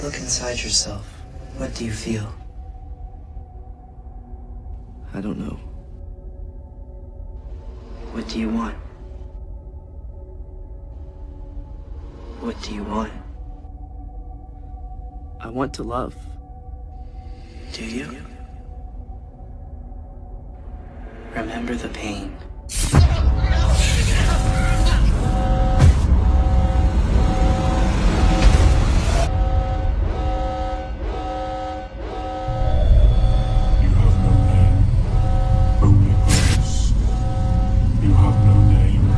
look inside yourself, what do you feel? I don't know. What do you want? What do you want? I want to love. Do you? Remember the pain. You have no name, only purpose. You have no name,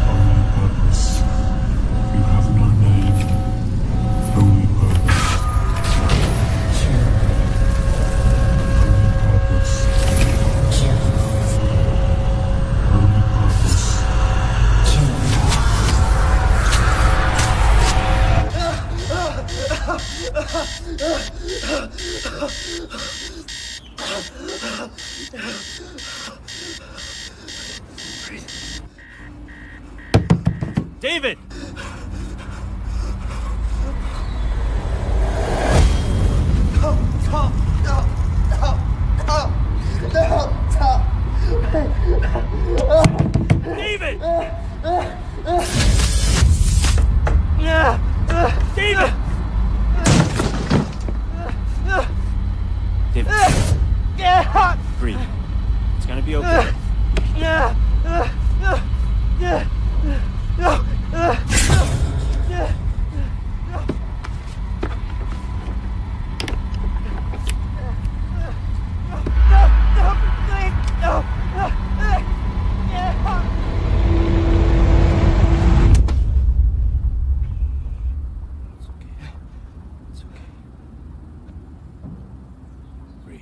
only purpose. You have no name, only purpose. Only purpose. Only purpose. David! David! David! David. Breathe. It's gonna be okay. It's okay. Breathe.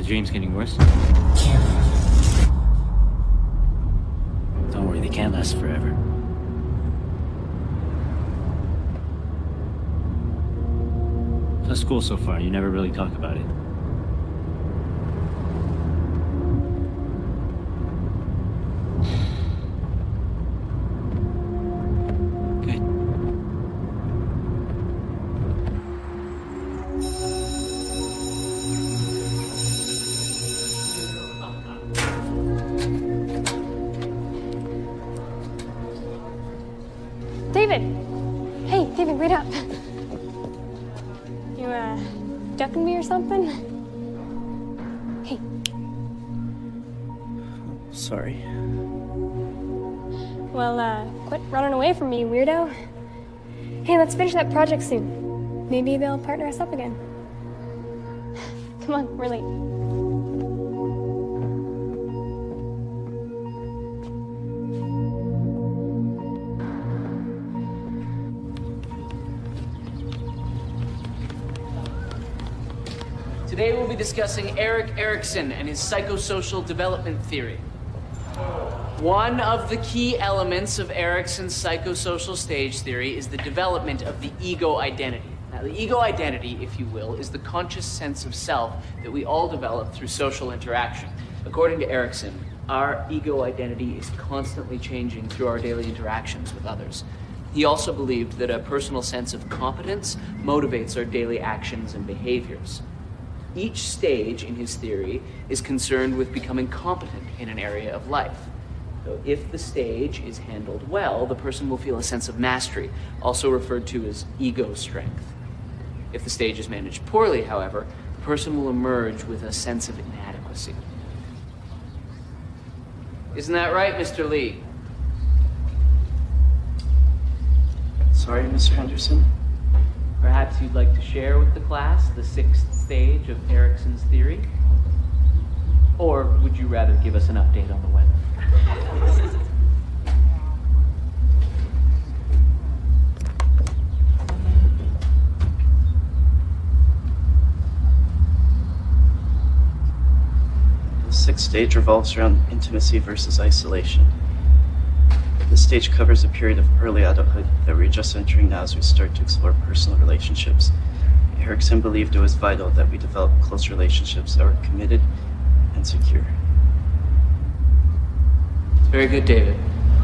dream's getting worse? Don't worry, they can't last forever. How's school so far? You never really talk about it. ducking me or something? Hey. Sorry. Well, quit running away from me, weirdo. Hey, let's finish that project soon. Maybe they'll partner us up again. Come on, we're late. Today we'll be discussing Erik Erikson and his psychosocial development theory. One of the key elements of Erikson's psychosocial stage theory is the development of the ego identity. Now, the ego identity, if you will, is the conscious sense of self that we all develop through social interaction. According to Erikson, our ego identity is constantly changing through our daily interactions with others. He also believed that a personal sense of competence motivates our daily actions and behaviors. Each stage in his theory is concerned with becoming competent in an area of life. So if the stage is handled well, the person will feel a sense of mastery, also referred to as ego strength. If the stage is managed poorly, however, the person will emerge with a sense of inadequacy. Isn't that right, Mr. Lee? Sorry, Mr. Henderson. Perhaps you'd like to share with the class the 6th stage of Erikson's theory? Or would you rather give us an update on the weather? The 6th stage revolves around intimacy versus isolation. This stage covers a period of early adulthood that we're just entering now as we start to explore personal relationships. Erikson believed it was vital that we develop close relationships that were committed and secure. Very good, David.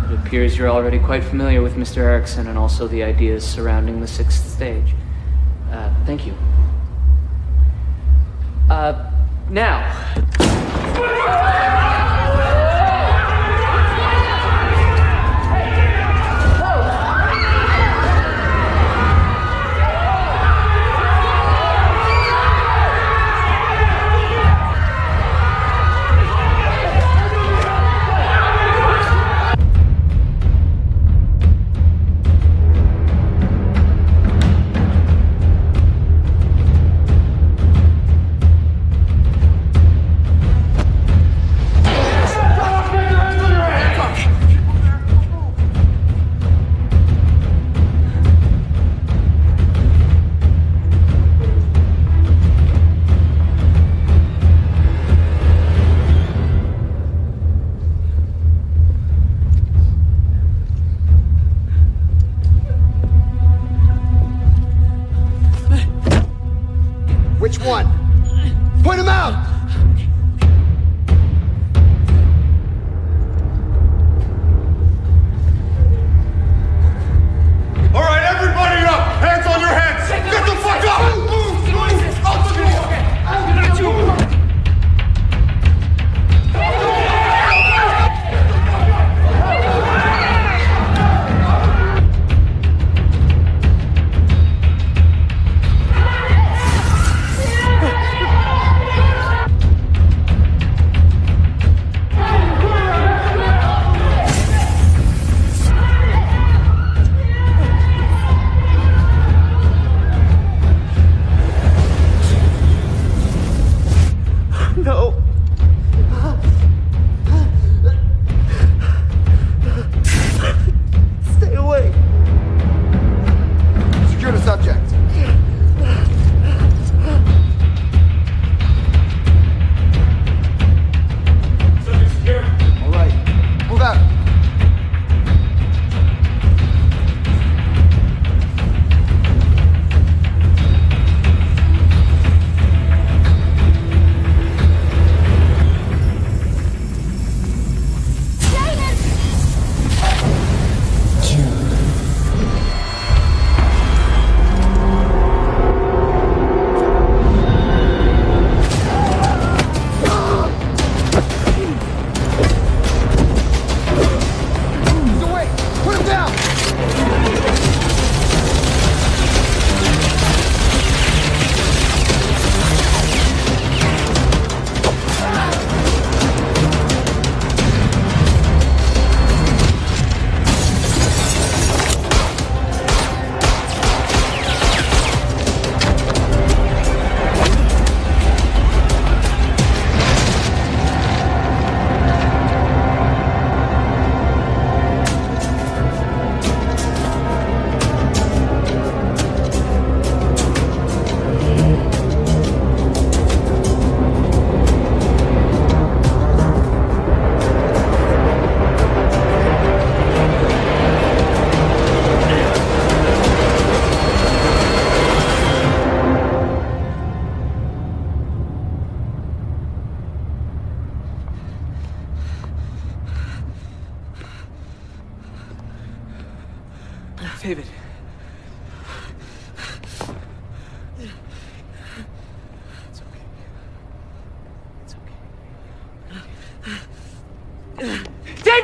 It appears you're already quite familiar with Mr. Erikson and also the ideas surrounding the 6th stage. Thank you. Now. Which one? Point him out! All right, everybody up! Hands on your heads! Get the fuck up! Out the door!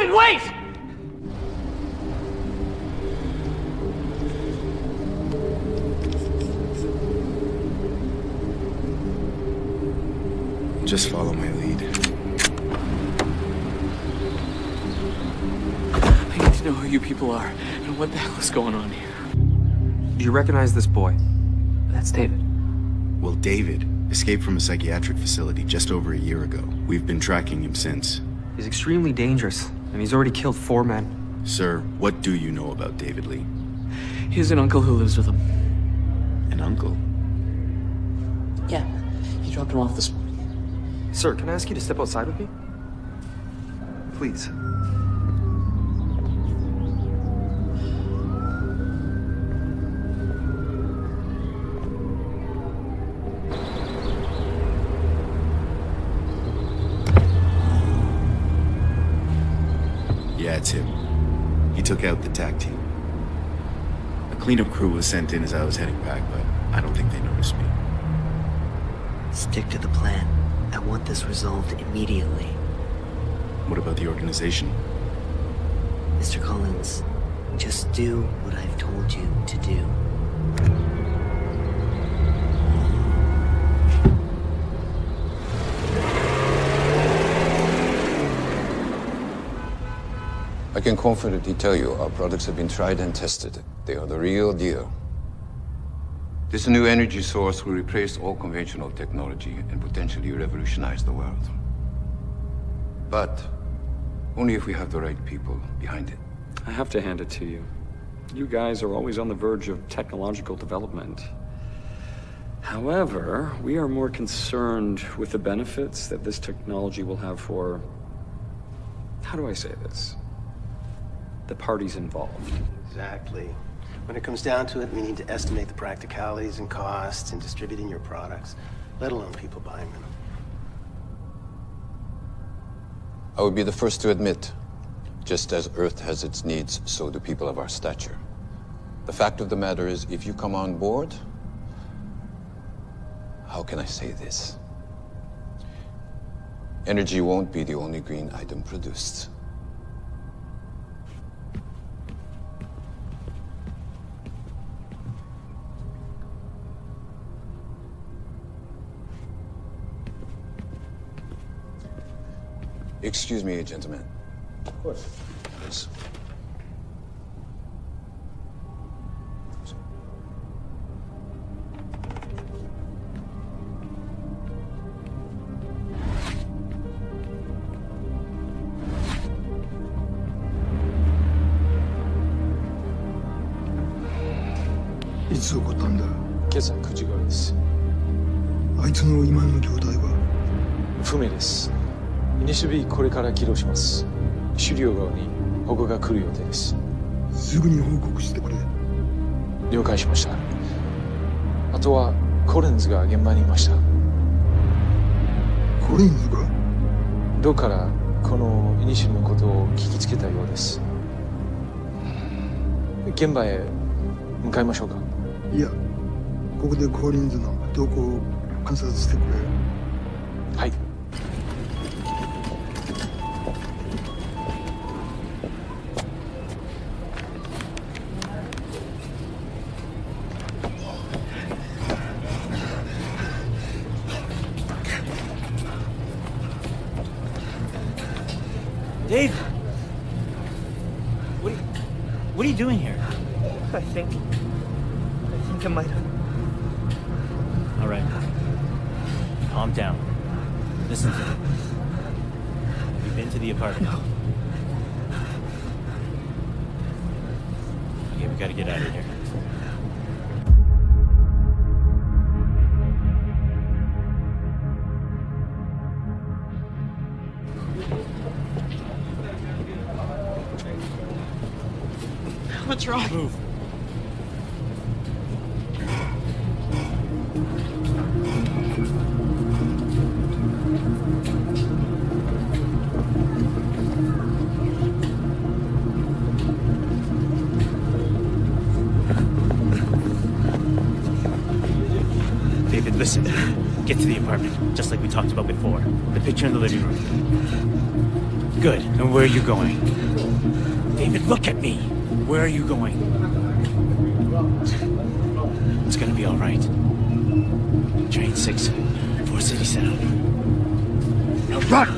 David, wait! Just follow my lead. I need to know who you people are and what the hell is going on here. Do you recognize this boy? That's David. Well, David escaped from a psychiatric facility just over a year ago. We've been tracking him since. He's extremely dangerous, and he's already killed 4 men. Sir, what do you know about David Lee? He has an uncle who lives with him. An uncle? Yeah, he dropped him off this morning. Sir, can I ask you to step outside with me? Please. Yeah, it's him. He took out the TAC team. A cleanup crew was sent in as I was heading back, but I don't think they noticed me. Stick to the plan. I want this resolved immediately. What about the organization? Mr. Collins, just do what I've told you to do. I can confidently tell you our products have been tried and tested. They are the real deal. This new energy source will replace all conventional technology and potentially revolutionize the world. But only if we have the right people behind it. I have to hand it to you. You guys are always on the verge of technological development. However, we are more concerned with the benefits that this technology will have for... how do I say this? The parties involved. Exactly. When it comes down to it, we need to estimate the practicalities and costs in distributing your products, let alone people buying them. I would be the first to admit, just as Earth has its needs, so do people of our stature. The fact of the matter is, if you come on board, how can I say this? Energy won't be the only green item produced. Excuse me, gentlemen. Of course. Yes.いつ起こったんだ？今朝9時頃です。あいつの今の状態は？不明です。イニシビこれから起動します。狩猟側に保護が来る予定です。すぐに報告してくれ。了解しました。あとはコレンズが現場にいました。コレンズが？どうからこのイニシルのことを聞きつけたようです。現場へ向かいましょうか。いや、ここでコリンズの動向を観察してくれ。はい。Dave! What are you doing here? I think I might have. All right. Calm down. Listen to me. Have you been to the apartment? No. Okay, we gotta get out of here. What's wrong? Move. David, David, listen. Get to the apartment, just like we talked about before. The picture in the living room. Good. And where are you going? David, look at me. Where are you going? It's gonna be all right. Train 6, 4 City Sound. Now run!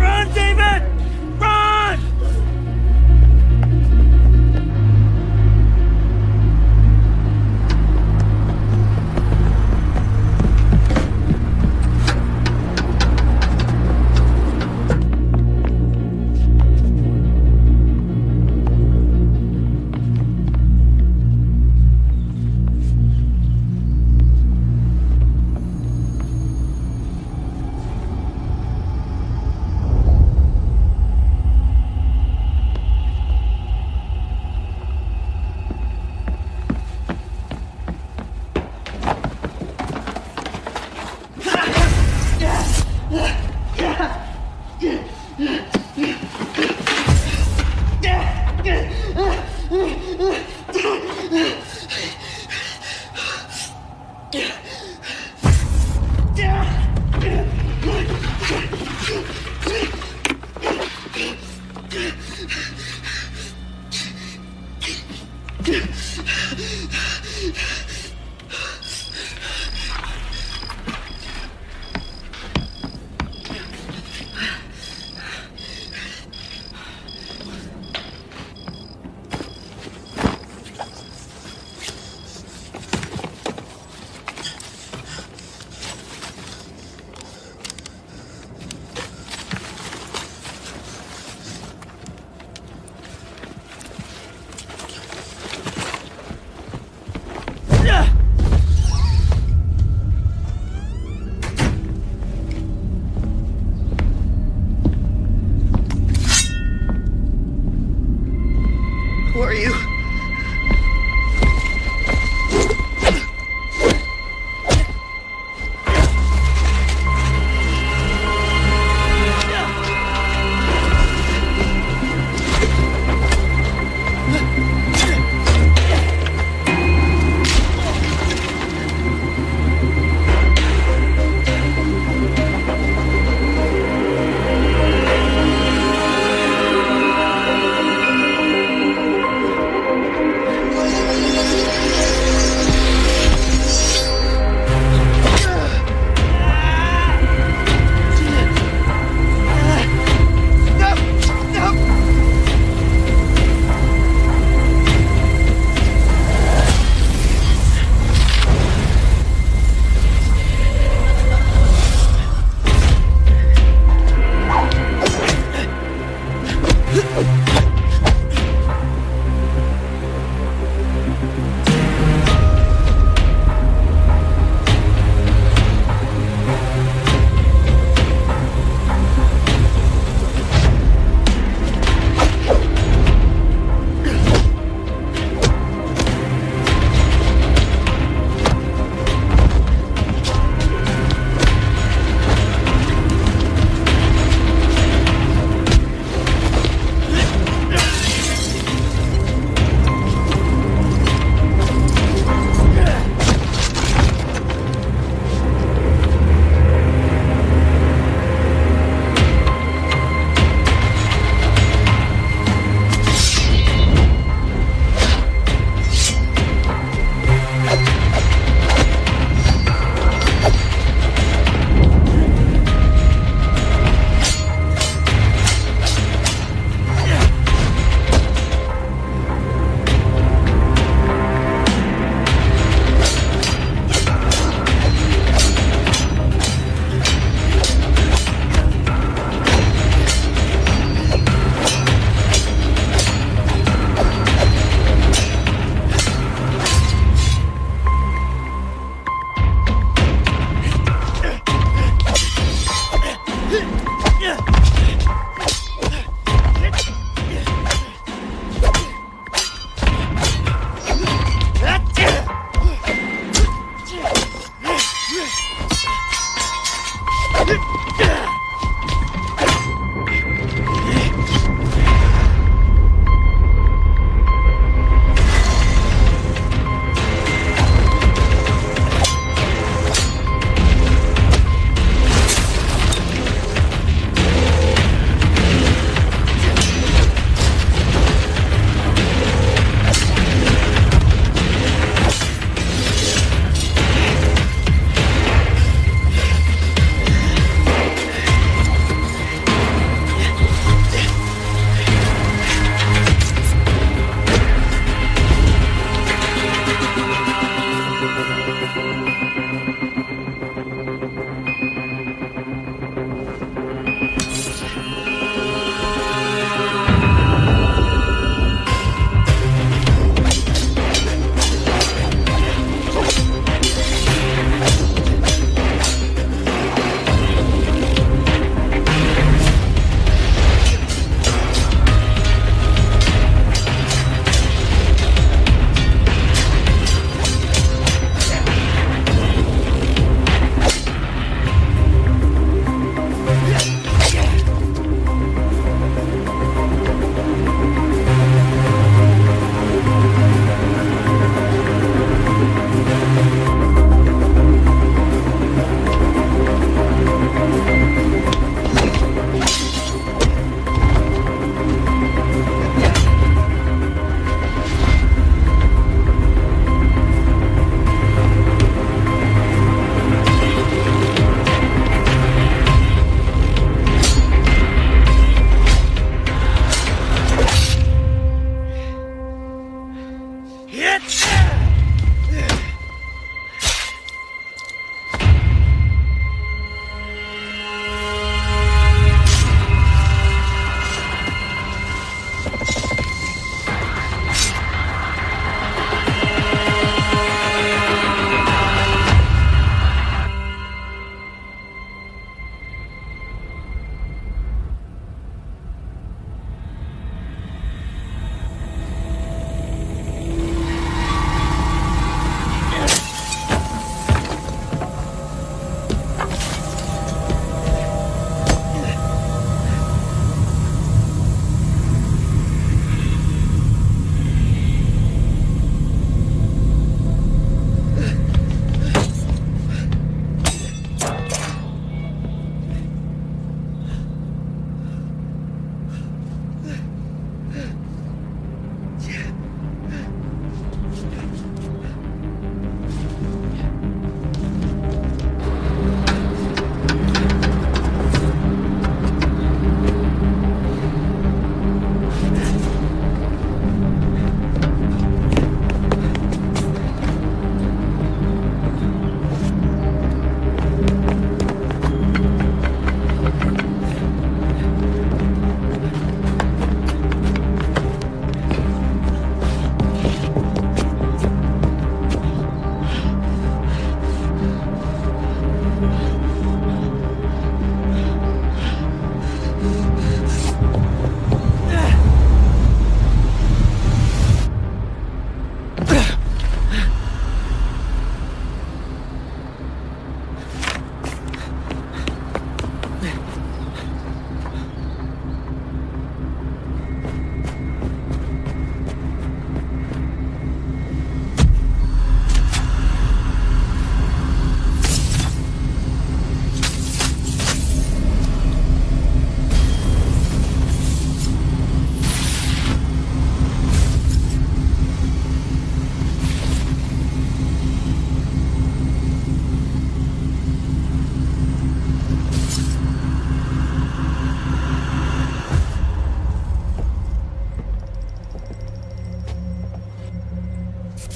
Run, David! Run! Who are you?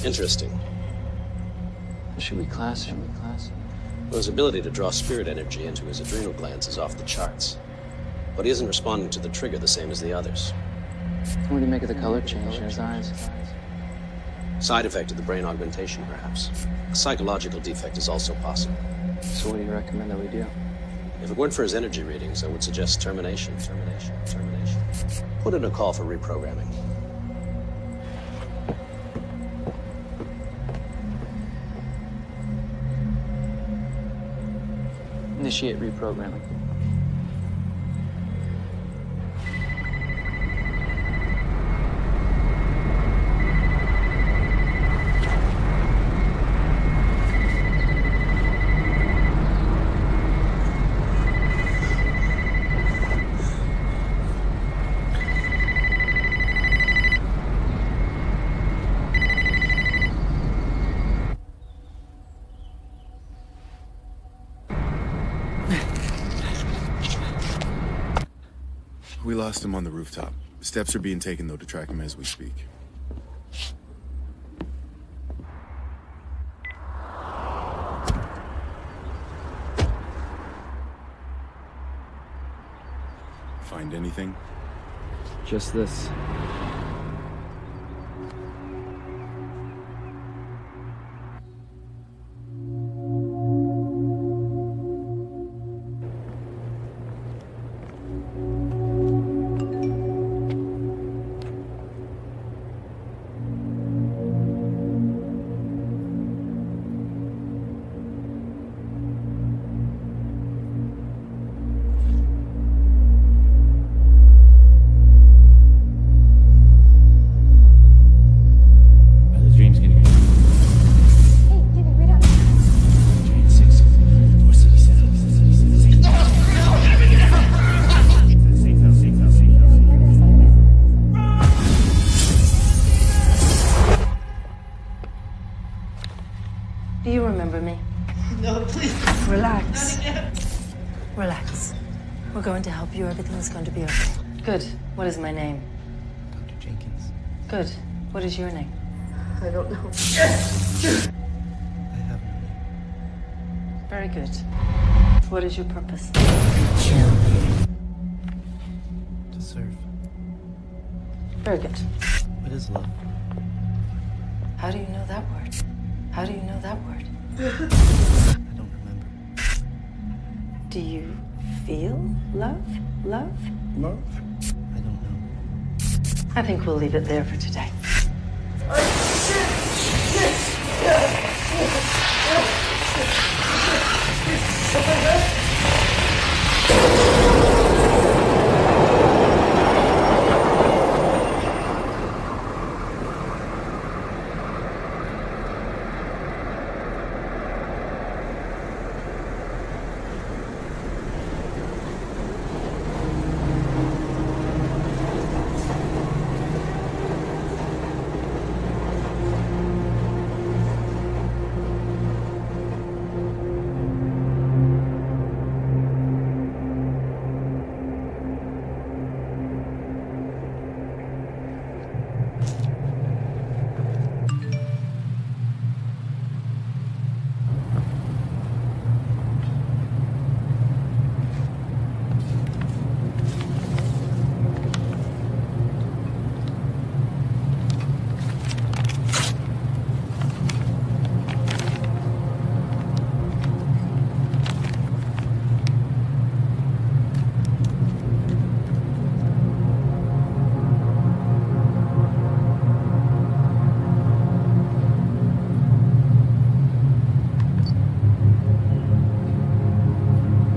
Interesting. Should we class him? Well, his ability to draw spirit energy into his adrenal glands is off the charts. But he isn't responding to the trigger the same as the others. What do you make of the color change in his eyes? Side effect of the brain augmentation, perhaps. A psychological defect is also possible. So what do you recommend that we do? If it weren't for his energy readings, I would suggest termination. Put in a call for reprogramming. Initiate reprogramming. We lost him on the rooftop. Steps are being taken, though, to track him as we speak. Find anything? Just this. Do you remember me? No, please. Relax. Relax. We're going to help you. Everything's going to be okay. Good. What is my name? Dr. Jenkins. Good. What is your name? I don't know. I have no name. Very good. What is your purpose? To serve. Very good. What is love? How do you know that word? How do you know that word? I don't remember. Do you feel love? Love? Love? I don't know. I think we'll leave it there for today.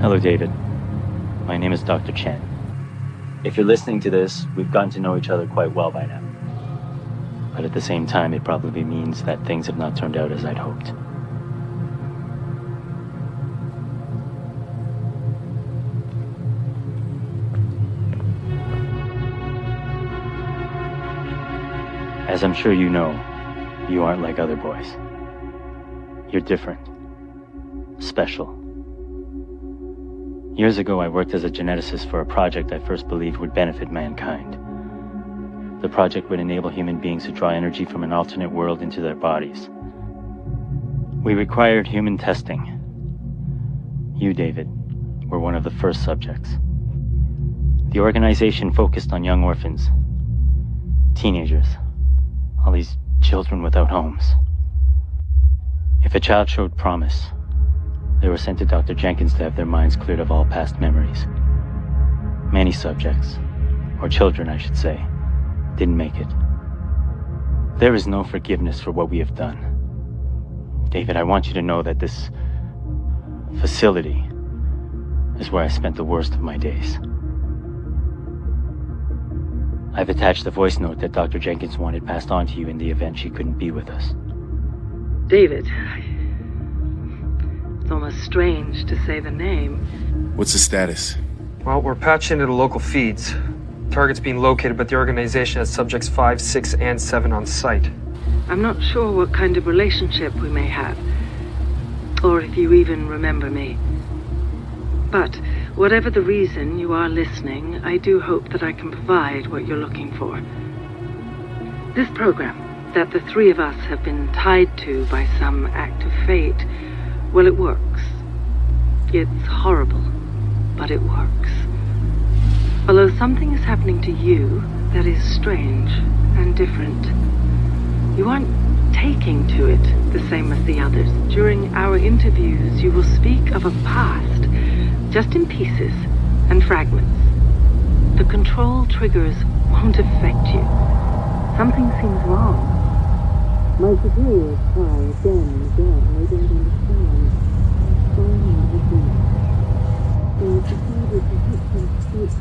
Hello, David. My name is Dr. Chen. If you're listening to this, we've gotten to know each other quite well by now. But at the same time, it probably means that things have not turned out as I'd hoped. As I'm sure you know, you aren't like other boys. You're different. Special. Years ago, I worked as a geneticist for a project I first believed would benefit mankind. the project would enable human beings to draw energy from an alternate world into their bodies. We required human testing. You, David, were one of the first subjects. The organization focused on young orphans, teenagers, all these children without homes. If a child showed promise, they were sent to Dr. Jenkins to have their minds cleared of all past memories. Many subjects, or children I should say, didn't make it. There is no forgiveness for what we have done. David, I want you to know that this facility is where I spent the worst of my days. I've attached the voice note that Dr. Jenkins wanted passed on to you in the event she couldn't be with us. David. It's almost strange to say the name. What's the status? Well, we're patched into the local feeds. Target's being located, but the organization has subjects 5, 6, and 7 on site. I'm not sure what kind of relationship we may have, or if you even remember me. But whatever the reason you are listening, I do hope that I can provide what you're looking for. This program that the three of us have been tied to by some act of fate, well, it works. It's horrible, but it works. Although something is happening to you that is strange and different. You aren't taking to it the same as the others. During our interviews, you will speak of a past, just in pieces and fragments. The control triggers won't affect you. Something seems wrong. My superiors try again and again. They don't understand. They decided to hit some state this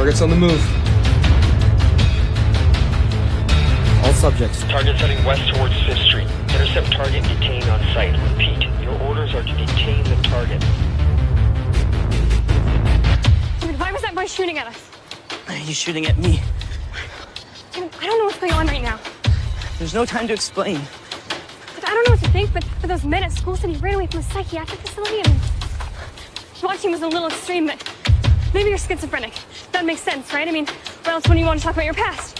Target's on the move. All subjects. Target's heading west towards 5th Street. Intercept target and detain on site. Repeat, your orders are to detain the target. Dude, why was that boy shooting at us? He's shooting at me. Dude, I don't know what's going on right now. There's no time to explain. Like, I don't know what to think, but those men at school said he ran away from a psychiatric facility and watching was a little extreme, but maybe you're schizophrenic. That makes sense, right? I mean, or else when you want to talk about your past.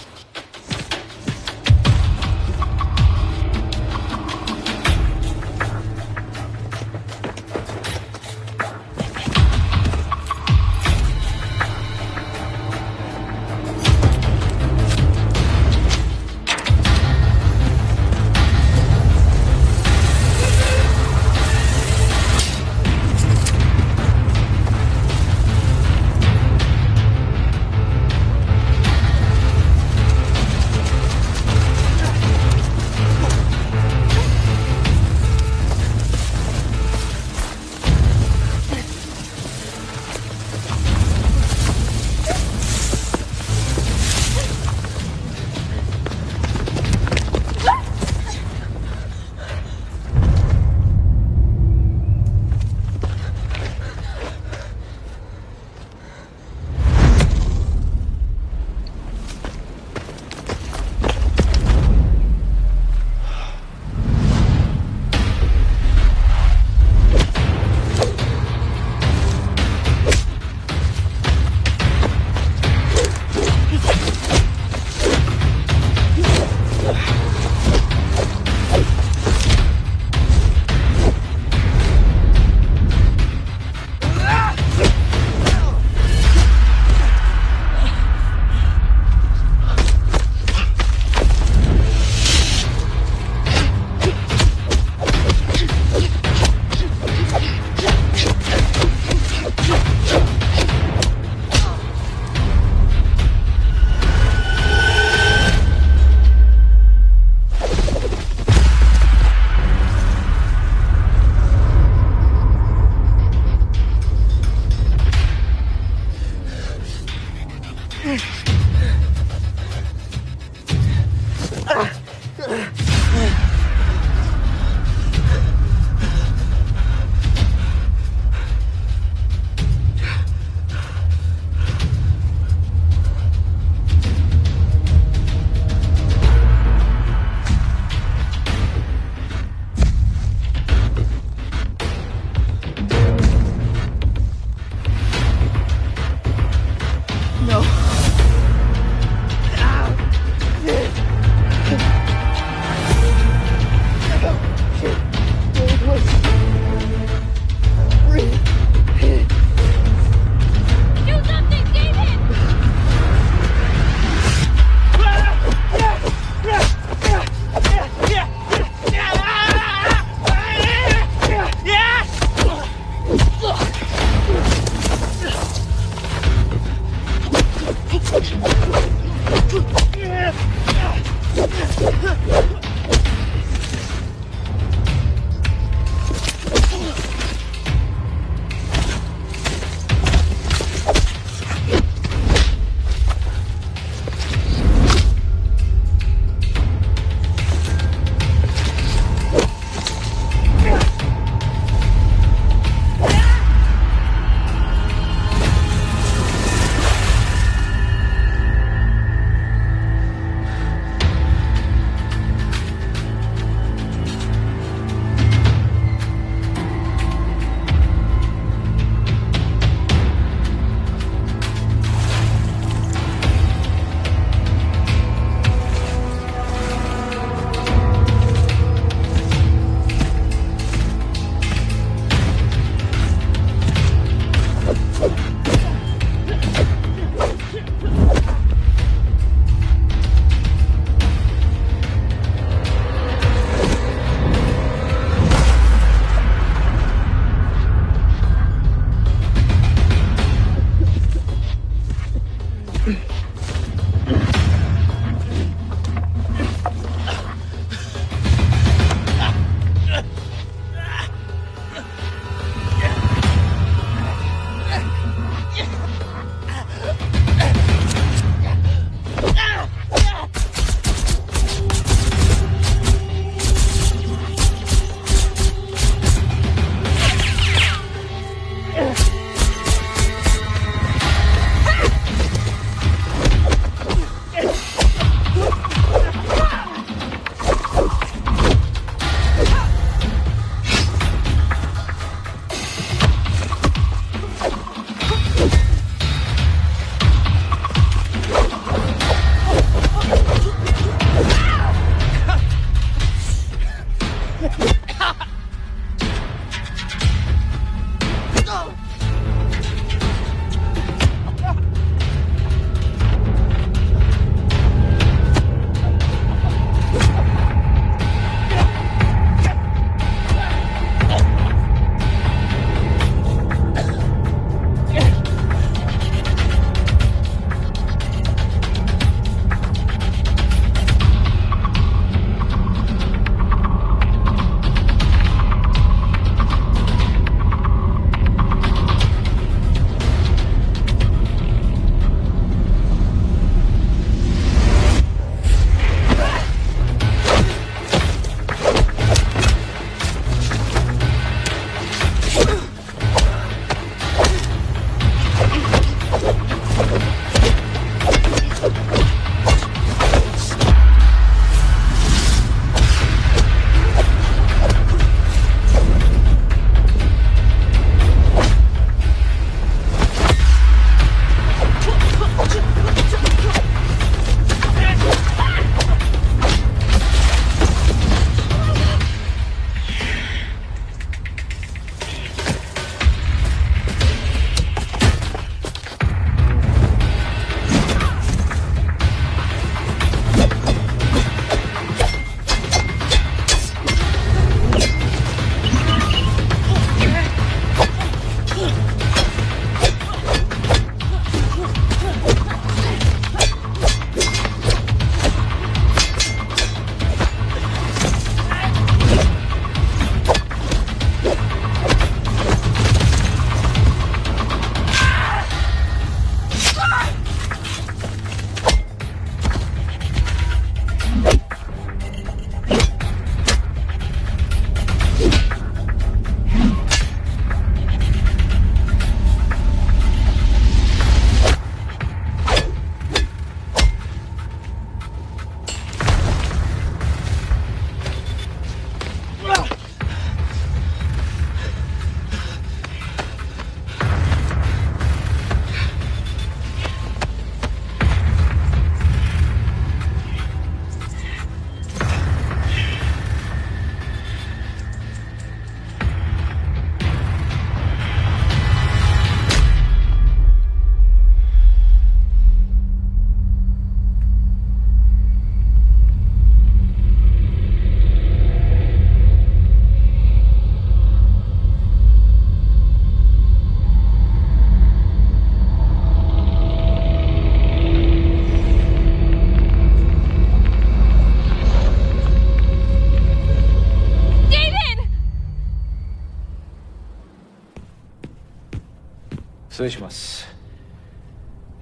失礼します。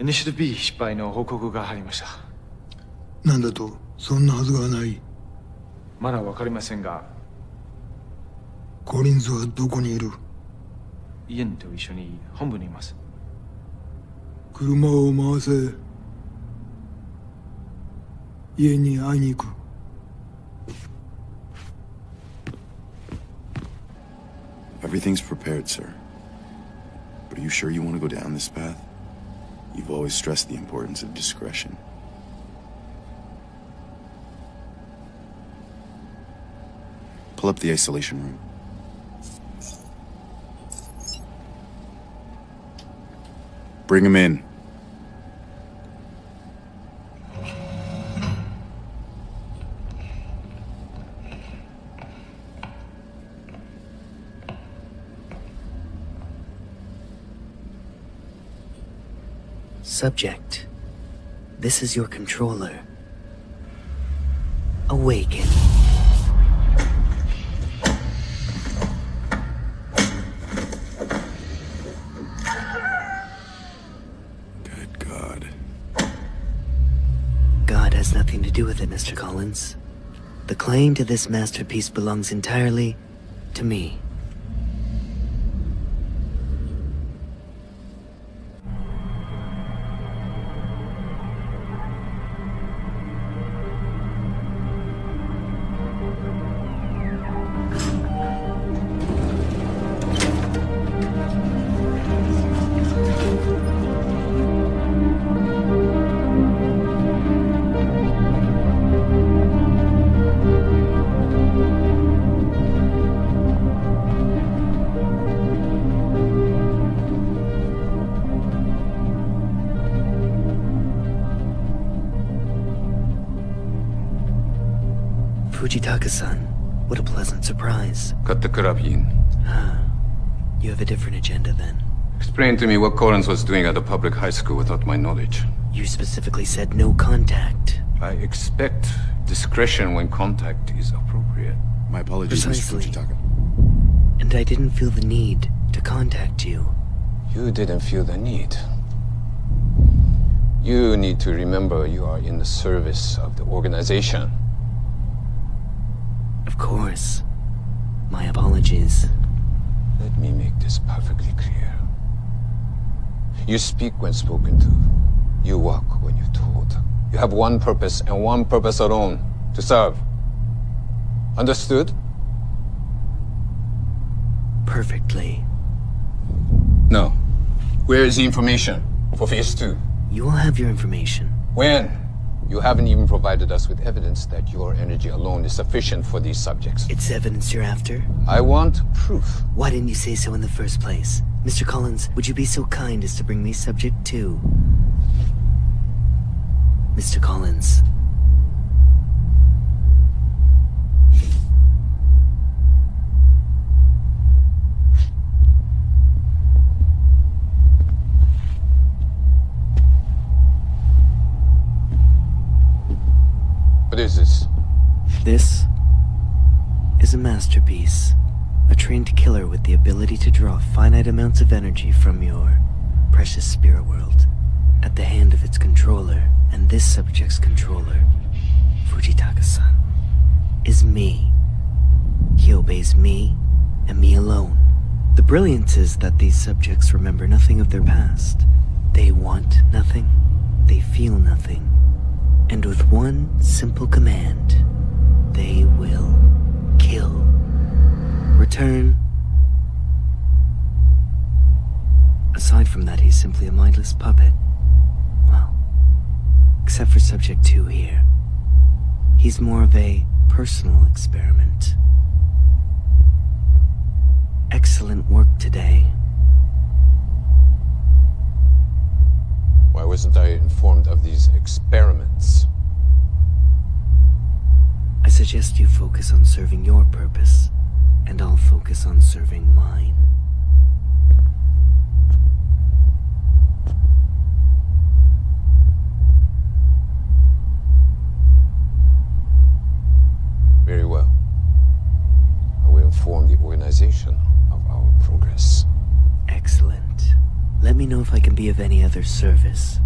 イニシアティブ B 失敗の報告が入りました。なんだと、そんなはずがない。まだわかりませんが、コリンズはどこにいる？イエンと一緒に本部にいます。車を回せ。家に会いに行く。Everything's prepared, sir. But are you sure you want to go down this path? You've always stressed the importance of discretion. Pull up the isolation room. Bring him in. Subject, this is your controller. Awaken. Good God. God has nothing to do with it, Mr. Collins. The claim to this masterpiece belongs entirely to me. Fujitaka-san, what a pleasant surprise. Cut the karabeam. You have a different agenda then. Explain to me what Collins was doing at a public high school without my knowledge. You specifically said no contact. I expect discretion when contact is appropriate. My apologies, Mr. Fujitaka. And I didn't feel the need to contact you. You didn't feel the need. You need to remember you are in the service of the organization. Of course. My apologies. Let me make this perfectly clear. You speak when spoken to. You walk when you're told. You have one purpose and one purpose alone: to serve. Understood? Perfectly. No. Where is the information for Phase 2? You will have your information. When? You haven't even provided us with evidence that your energy alone is sufficient for these subjects. It's evidence you're after? I want proof. Why didn't you say so in the first place? Mr. Collins, would you be so kind as to bring me subject 2? Mr. Collins. What is this? This is a masterpiece. A trained killer with the ability to draw finite amounts of energy from your precious spirit world at the hand of its controller. And this subject's controller, Fujitaka-san, is me. He obeys me and me alone. The brilliance is that these subjects remember nothing of their past. They want nothing. They feel nothing. And with one simple command, they will kill. Return. Aside from that, he's simply a mindless puppet. Well, except for Subject 2 here. He's more of a personal experiment. Excellent work today. Why wasn't I informed of these experiments? I suggest you focus on serving your purpose, and I'll focus on serving mine. Very well. inform the organization of our progress. Excellent. Let me me know if I can be of any other service.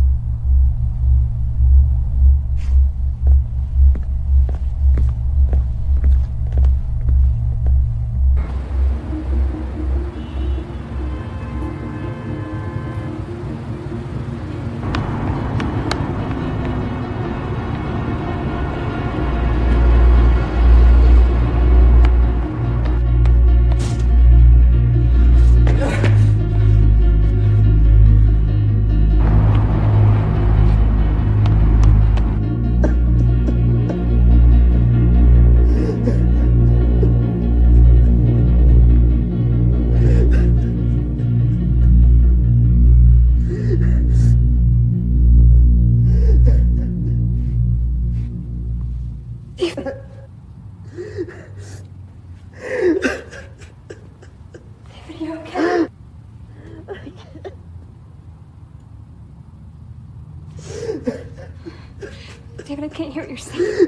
David, I can't hear what you're saying.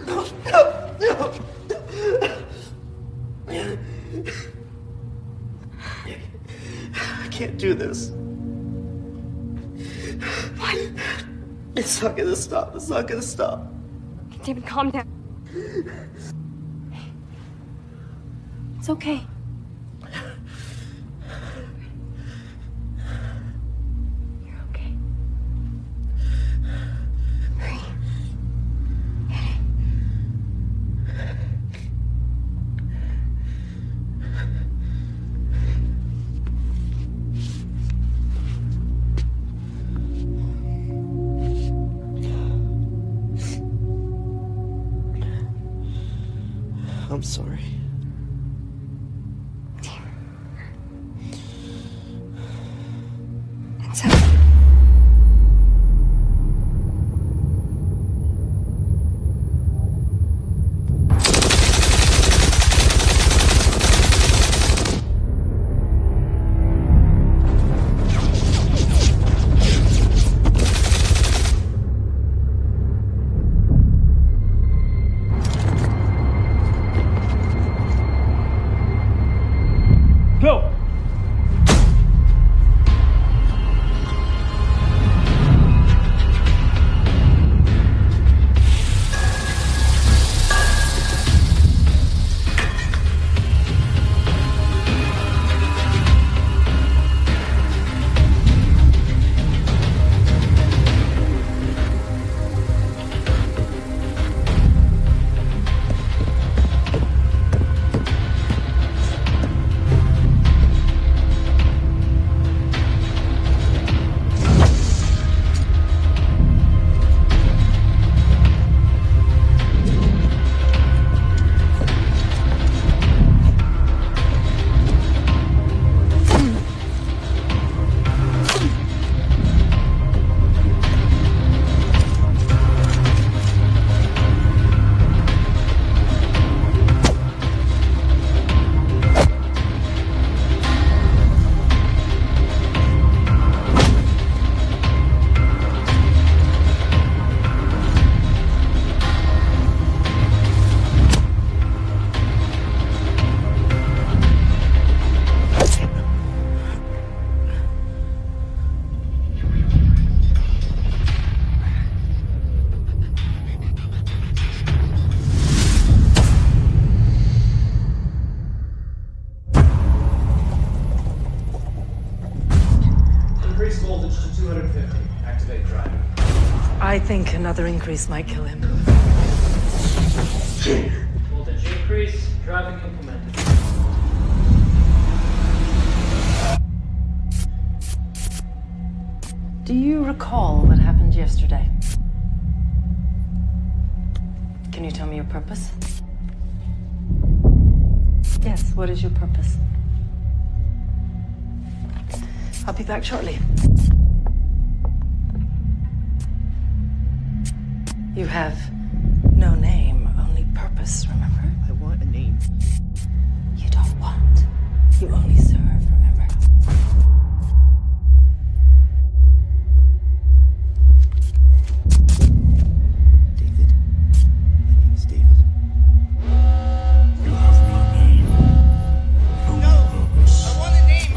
No. I can't do this. What? It's not gonna stop. It's not gonna stop. David, calm down. It's okay. You're okay. Breathe. I'm sorry. It's okay. Go! Increase voltage to 250. Activate drive. I think another increase might kill him. Voltage increase. Driving implemented. Do you recall what happened yesterday? Can you tell me your purpose? Yes, what is your purpose? I'll be back shortly. You have no name, only purpose, remember? I want a name. You don't want. You only serve, remember? David. My name is David. You have no name. No purpose. I want a name.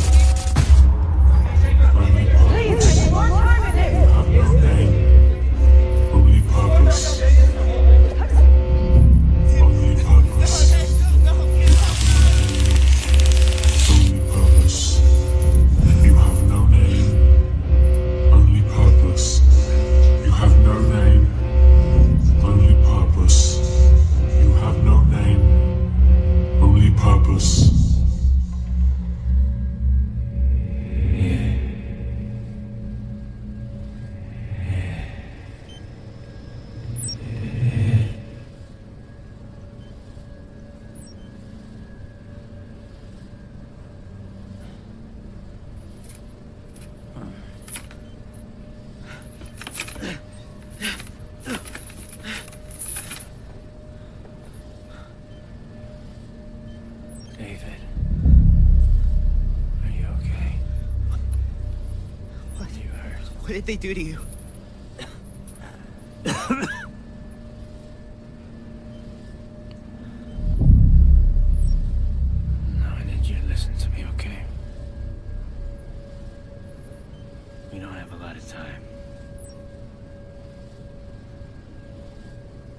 What did they do to you? No, I need you to listen to me, okay? We don't have a lot of time.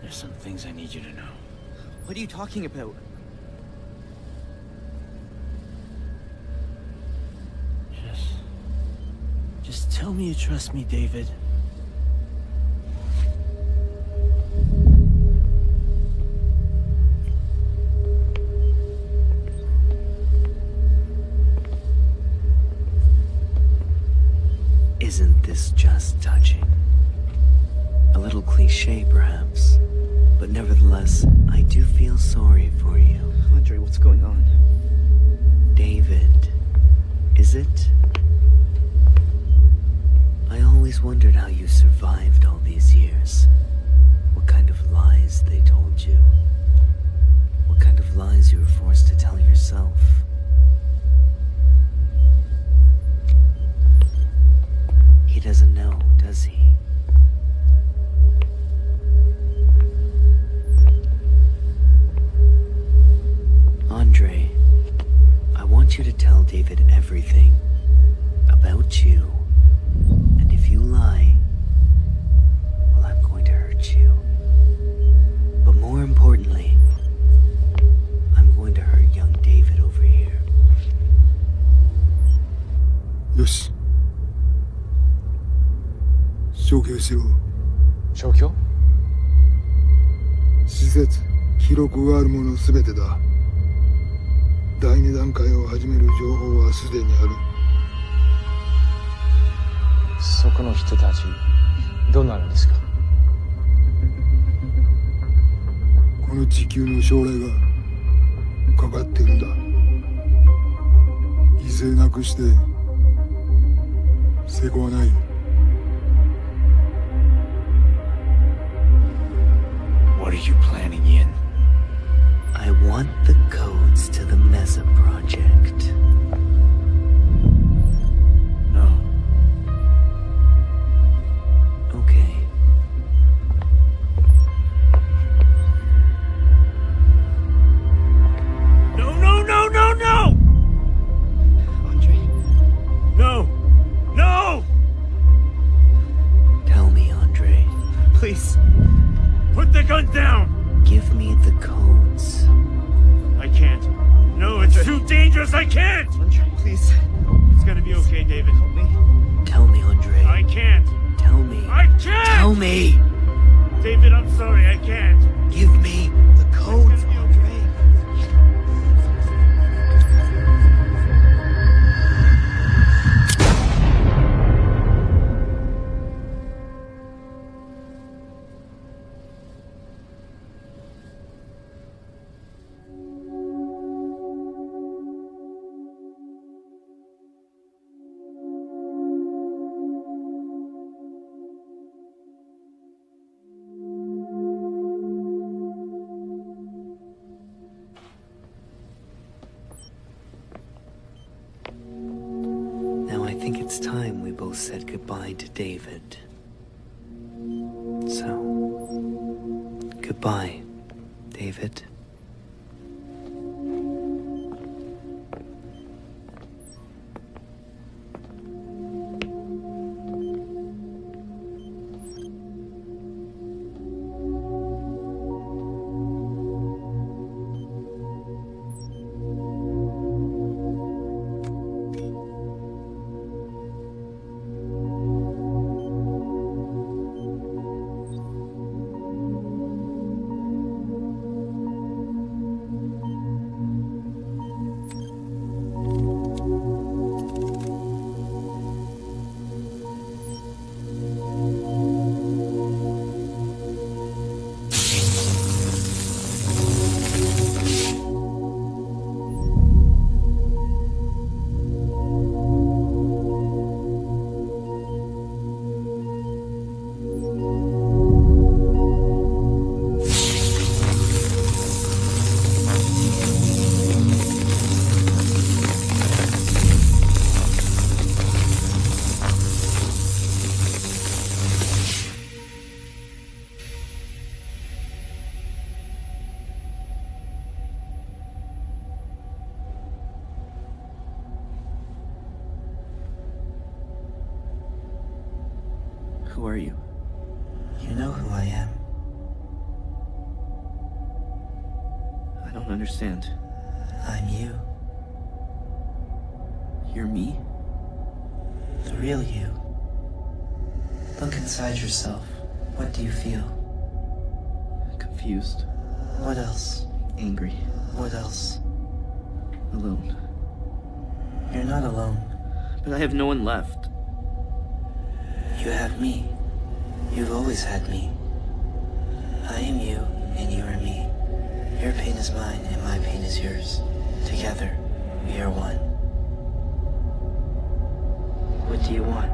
There's some things I need you to know. What are you talking about? Just tell me you trust me, David. Isn't this just touching? A little cliche, perhaps, but nevertheless, I do feel sorry for you. Andre, what's going on? David, is it? I always wondered how you survived all these years. What kind of lies they told you. What kind of lies you were forced to tell yourself. He doesn't know, does he? Andre, I want you to tell David everything about you. And if you lie, well, I'm going to hurt you. But more importantly, I'm going to hurt young David over here. よし。消去しろ。消去？施設、記録があるものすべてだ。第2段階を始める情報はすでにある。そこの人たち、どうなるんですか？この地球の将来がかかってるんだ。犠牲なくして成功はない。What are you planning, Yin? I want the codes to the Mesa project. No. Okay. No, no, no, no, no! Andre? No! No! Tell me, Andre. Please. Put the gun down! Give me the codes. I can't. No, it's too dangerous, I can't! Andre, please. It's gonna be okay, David. Help me. Tell me, Andre. I can't. Tell me. I can't! Tell me! David, I'm sorry, I can't. Give me the codes, Andre. Now I think it's time we both said goodbye to David. So, goodbye, David. Who are you? You know who I am. I don't understand. I'm you. You're me? The real you. Look inside yourself. What do you feel? Confused. What else? Angry. What else? Alone. You're not alone. But I have no one left. You have me. You've always had me. I am you, and you are me. Your pain is mine, and my pain is yours. Together, we are one. What do you want?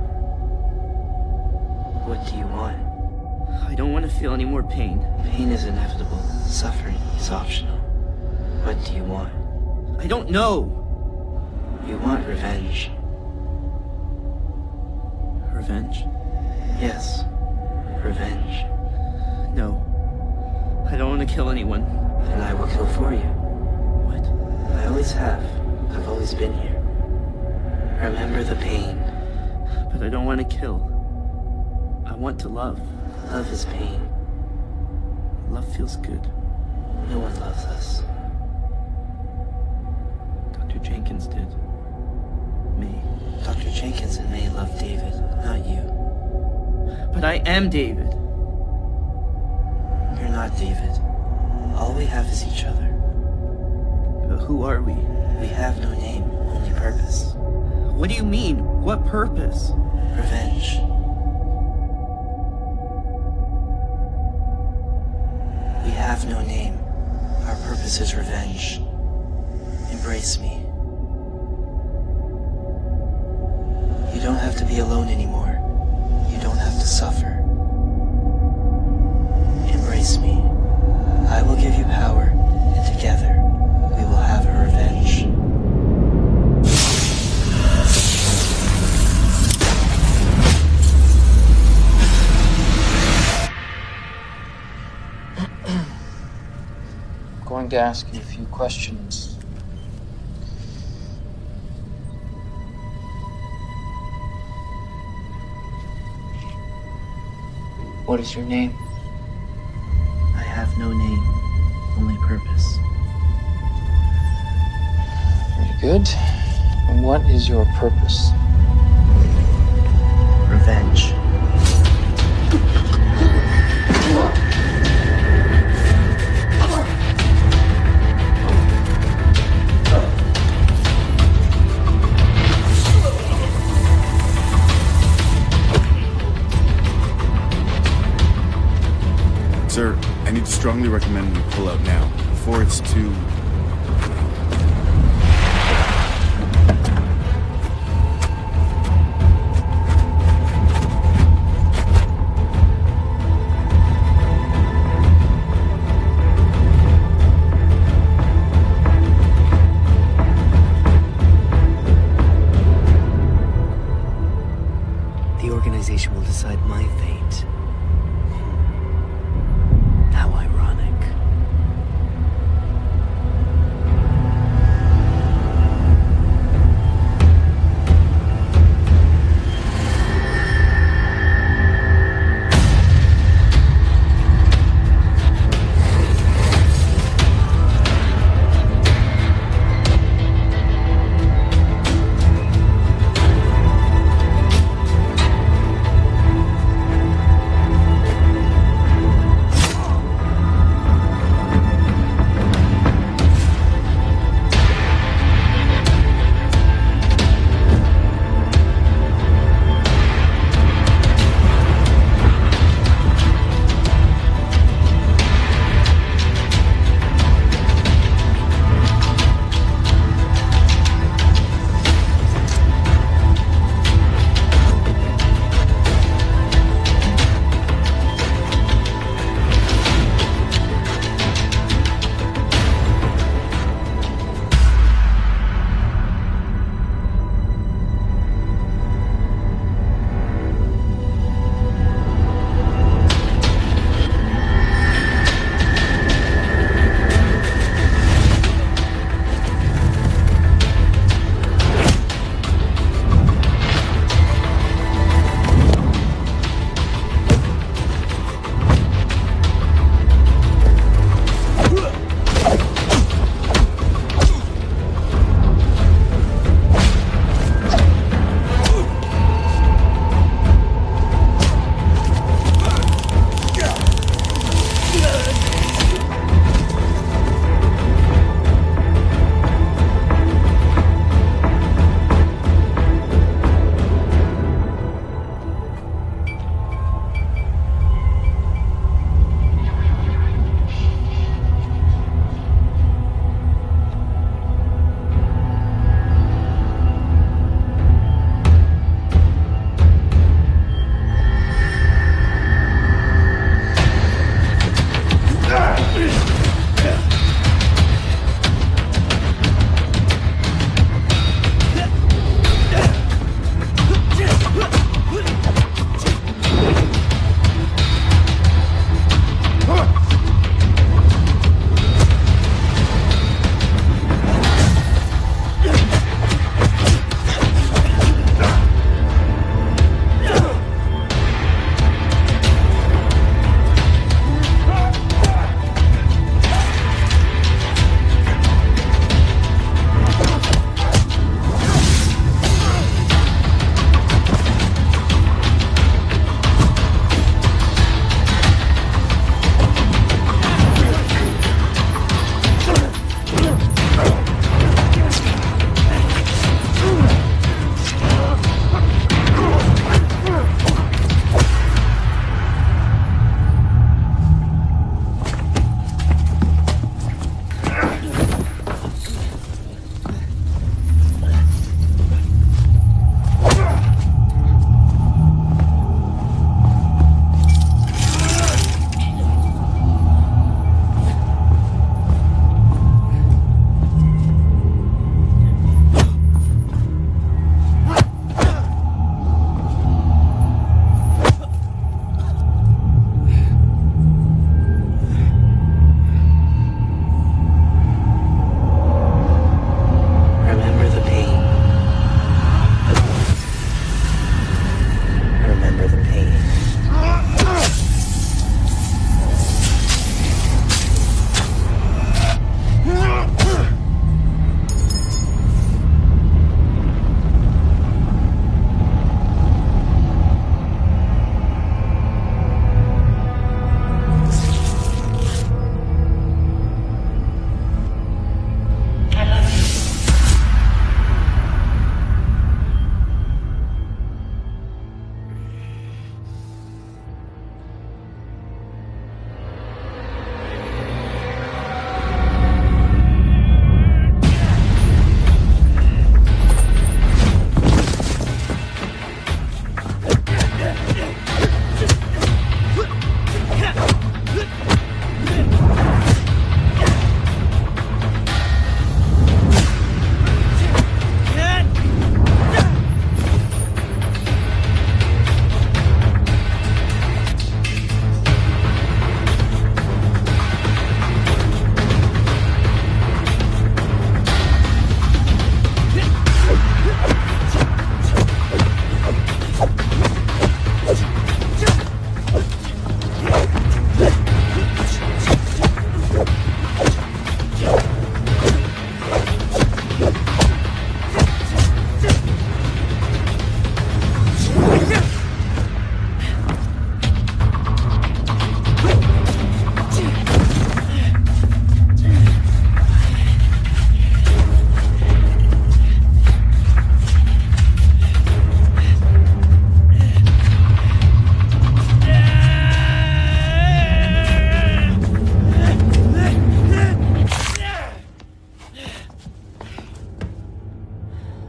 What do you want? I don't want to feel any more pain. Pain is inevitable. Suffering is optional. What do you want? I don't know. You want revenge. Revenge? Yes. Revenge. No. I don't want to kill anyone. And I will kill for you. What? I always have. I've always been here. Remember the pain. But I don't want to kill. I want to love. Love is pain. Love feels good. No one loves us. Dr. Jenkins did. May. Dr. Jenkins and May love David, not you. But I am David. You're not David. All we have is each other. Who are we? We have no name, only purpose. What do you mean? What purpose? Revenge. We have no name. Our purpose is revenge. Embrace me. You don't have to be alone anymore. You don't have to suffer. Embrace me. I will give you power, and together, we will have a revenge. I'm going to ask you a few questions. What is your name? I have no name, only purpose. Very good. And what is your purpose? Revenge. Sir, I need to strongly recommend we pull out now, before it's too... The organization will decide my fate. How ironic.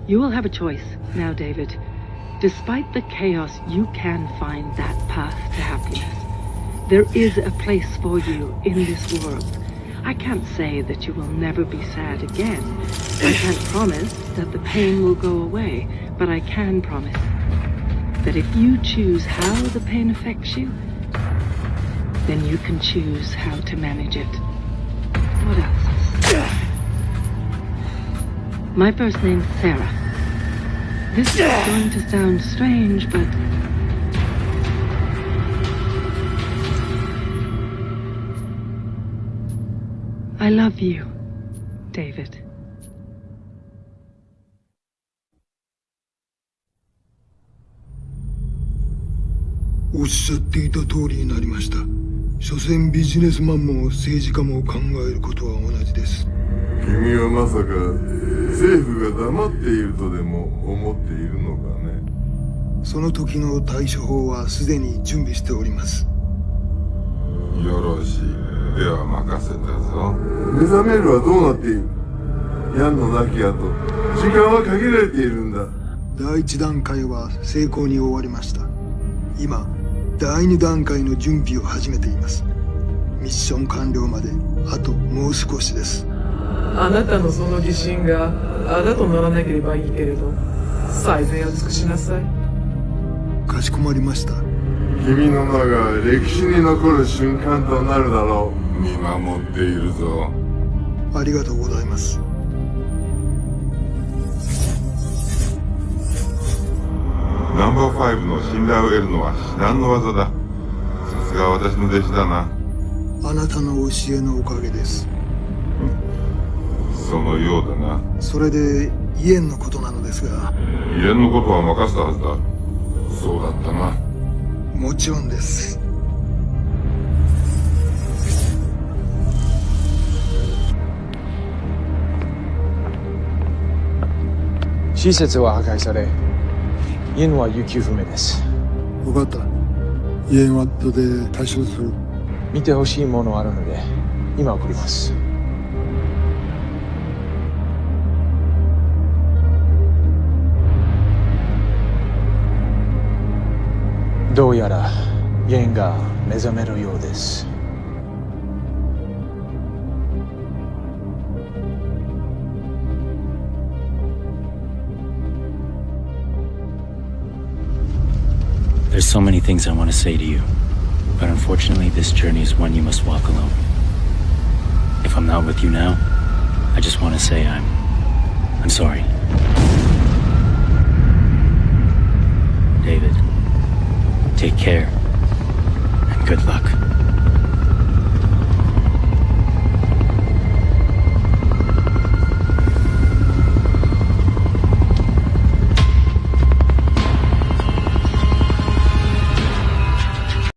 You will have a choice now, David. Despite the chaos, you can find that path to happiness. There is a place for you in this world. I can't say that you will never be sad again. I can't promise that the pain will go away, but I can promise that if you choose how the pain affects you, then you can choose how to manage it. What else? My first name's Sarah. This is going to sound strange, but I love you, David. おっしゃっていた通りになりました。所詮ビジネスマンも政治家も考えることは同じです。君はまさか政府が黙っているとでも思っているのかね。その時の対処法はすでに準備しております。よろしい。では任せたぞ。目覚めるはどうなっている？ヤンの亡き後、時間は限られているんだ。第一段階は成功に終わりました。今、第二段階の準備を始めています。ミッション完了まであともう少しです。あなたのその疑心があだとならなければいいけれど、最善を尽くしなさい。かしこまりました。君の名が歴史に残る瞬間となるだろう。見守っているぞ。ありがとうございます。ナンバー5の信頼を得るのは至難の技だ。さすが私の弟子だな。あなたの教えのおかげです。そのようだな。それでイエンのことなのですが。イエンのことは任せたはずだ。そうだったな。もちろんです。施設は破壊され、イエンは行方不明です。分かった。イエンは後で対処する。見てほしいものあるので、今送ります。どうやらイエンが目覚めるようです。There's so many things I want to say to you, but unfortunately this journey is one you must walk alone. If I'm not with you now, I just want to say I'm sorry. David, take care, and good luck.